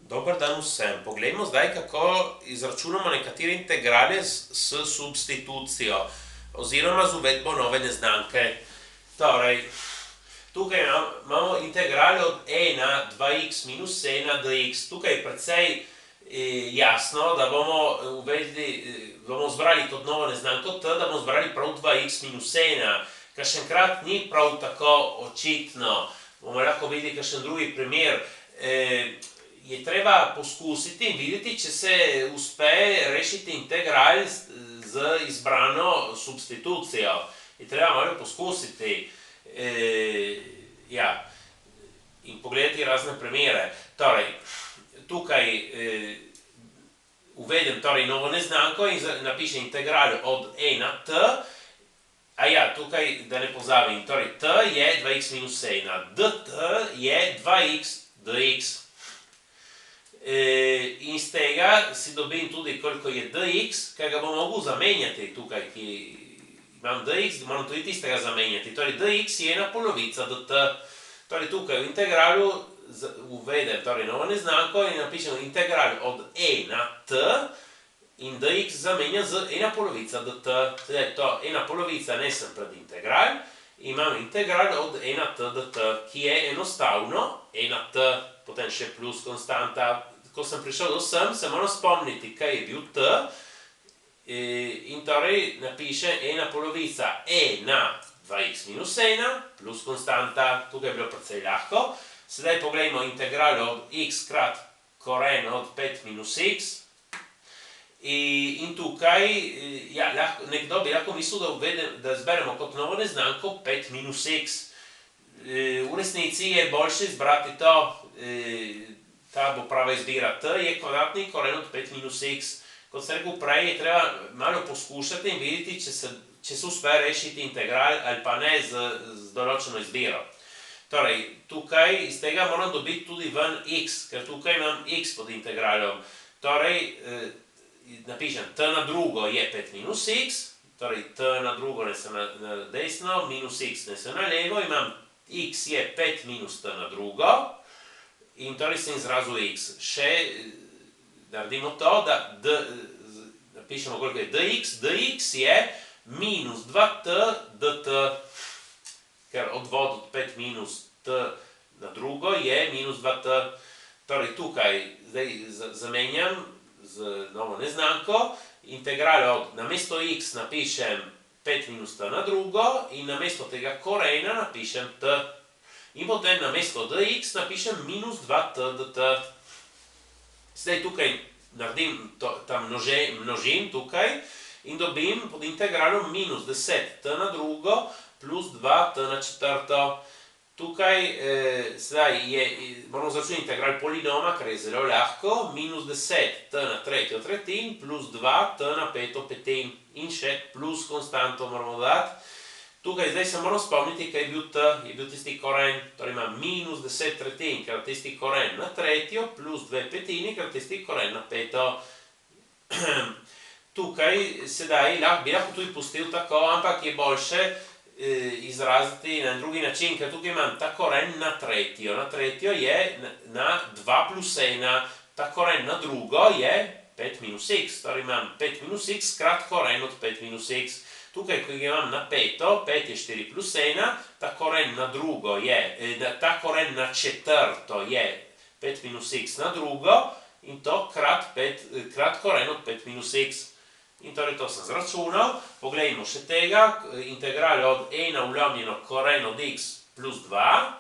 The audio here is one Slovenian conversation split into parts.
Dober dan vsem. Poglejmo zdaj, kako izračunamo nekatere integrale s substitucijo oziroma z uvedbo nove neznanke. Torej, tukaj imamo integrale od 1 2x minus 1 dx. Tukaj je precej jasno, da bomo zbrali to novo neznanko t, da bomo zbrali prav 2x minus 1, kar še enkrat ni prav tako očitno. Bomo lahko videli kakšen drugi primer. Je treba poskusiti in videti, če se uspe rešiti integral z izbrano substitucijo. Je treba malo poskusiti in pogledati razne primere. Torej, tukaj uvedem novo neznanko in napišem integral od 1 t. Tukaj, da ne pozabim, torej t je 2x minus 1, dt je 2x dx. In z tega si dobim tudi, koliko je dx, ki ga bom mogel zamenjati tukaj, ki imam dx, moram tudi tistega zamenjati. Torej, dx je 1/polovica dt. Torej, tukaj v integralu uvedem novo neznanko in napišem integral od 1 t in dx zamenjam z 1/polovica dt. Sedaj to 1/polovica nesem pred integral. Imam integral od 1 t dt, ki je enostavno 1 t, potem še plus konstanta. Ko sem prišel do sem, se moram spomniti, kaj je bil t. In torej napišem 1/polovica na 2x minus 1 plus konstanta. Tukaj je bilo precej lahko. Sedaj pogledajmo integral od x krat koren od 5 minus x. In tukaj, nekdo bi lahko mislil, da zberemo kot novo neznanko 5 minus x. V resnici je boljše izbrati to, ta bo prava izbira. T je kvadratni koren od 5 minus x. Kot sem rekel prej, je treba malo poskušati in videti, če se uspe rešiti integral ali pa ne z določeno izbiro. Torej, tukaj iz tega moram dobiti tudi ven x, ker tukaj imam x pod integralom. Torej, napišem t na drugo je 5 minus x, torej t na drugo nesem na desno, minus x nesem na levo, imam x je 5 minus t na drugo in torej sem izrazil x. Še naredimo to, da napišemo koliko je dx, dx je minus 2t dt, ker odvod od 5 minus t na drugo je minus 2t. Torej tukaj zdaj zamenjam z novo neznanko, integral od namesto x napišem 5 minus t na drugo in namesto tega korena napišem t. In potem namesto dx napišem minus 2t dt. Zdaj tukaj naredim ta množim tukaj in dobim pod integralom minus 10t na drugo plus 2t na četrto. Tukaj moramo začeti integral polinoma, kar je zelo lahko. Minus 10t na tretjo tretjin plus 2t na peto petin in še plus konstanto moramo dati. Tukaj zdaj se moram spomniti, kaj je bil t, je bil tisti koren. Torej imam minus 10 tretjin, ker tisti koren na tretjo, plus 2 petini, ker tisti koren na peto. Tukaj sedaj bi lahko tudi pustil tako, ampak je boljše izraziti na drugi način, ker tukaj imam ta koren na tretjo. Na tretjo je na 2 plus 1, ta koren na drugo je 5 minus x. Torej imam 5 minus x krat koren od 5 minus x. Tukaj, ko ga imam na peto, 5 je 4 plus 1, ta koren na drugo je, ta koren na četrto je 5 minus x na drugo in to krat koren od 5 minus x. In torej to sem zračunal. Poglejmo še tega, integral od 1 vlomljeno koren od x plus 2.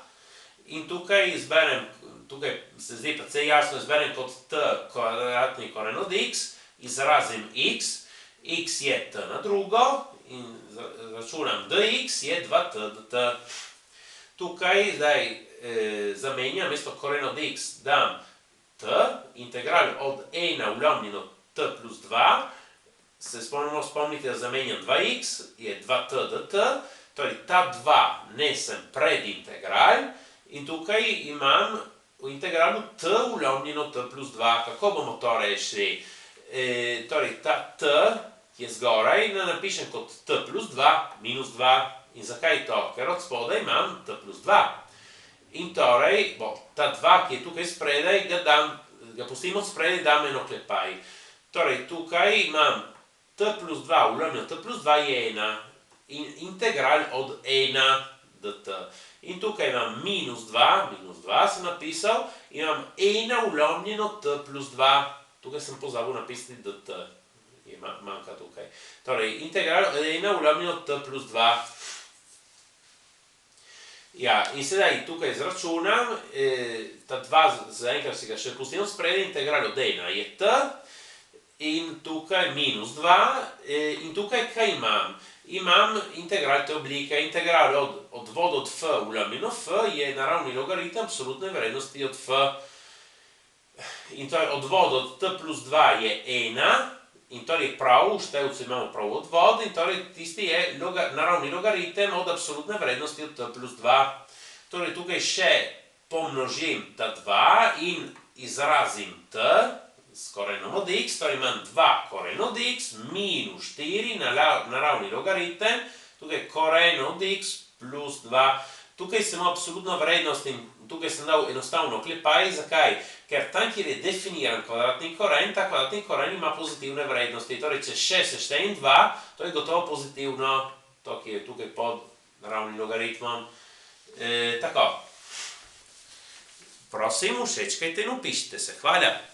In tukaj izberem, tukaj se zdi precej jasno, izberem kot t kvadratni koren od x, izrazim x, x je t na drugo in računam dx je 2t dt. Tukaj zdaj zamenjam, mesto koren od x dam t, integral od 1 vlomljeno t plus 2, se spomnite, da zamenjam 2x, je 2t dt, torej ta 2 nesem pred integral in tukaj imam v integralu t vlomljeno t plus 2. Kako bomo to rešili? Torej ta t je zgoraj, napišem kot t plus 2 minus 2. In zakaj to? Ker od spodaj imam t plus 2. In torej, ta 2, ki je tukaj spredaj, ga dam ga pustimo spredaj, dam eno klepaj. Torej, tukaj imam t plus 2 ulomljeno t plus 2 je 1. In integral od 1 dt. In tukaj imam minus 2 sem napisal, imam 1 ulomljeno t plus 2. Tukaj sem pozabil napisati dt. Manjka tukaj. Torej, integral od 1 ulomljeno t plus 2. Ja, in sedaj tukaj izračunam, ta 2 zaenkrat si ga še pustimo spredaj, integral od 1 je t, in tukaj minus 2, in tukaj kaj imam? Imam integral te oblike, integral od odvoda od f ulomljeno f je naravni logaritem absolutne vrednosti od f. In torej odvod od t plus 2 je 1, in torej prav, v števcu imamo prav odvod, in torej tisti je naravni logaritem od absolutne vrednosti od t plus 2. Torej tukaj še pomnožim ta 2 in izrazim t s korenom od x, torej imam 2 koren od x minus 4 naravni logaritem, tukaj koren od x plus 2. Tukaj sem absolutno vrednost in tukaj sem dal enostavno oklepaj. Zakaj? Ker tam, kjer je definiran kvadratni koren, ta kvadratni koren ima pozitivne vrednosti. Torej, če še seštejem 2, to je gotovo pozitivno, to, ki je tukaj pod naravnim logaritmom. Tako. Prosim, všečkajte in upišite se. Hvala.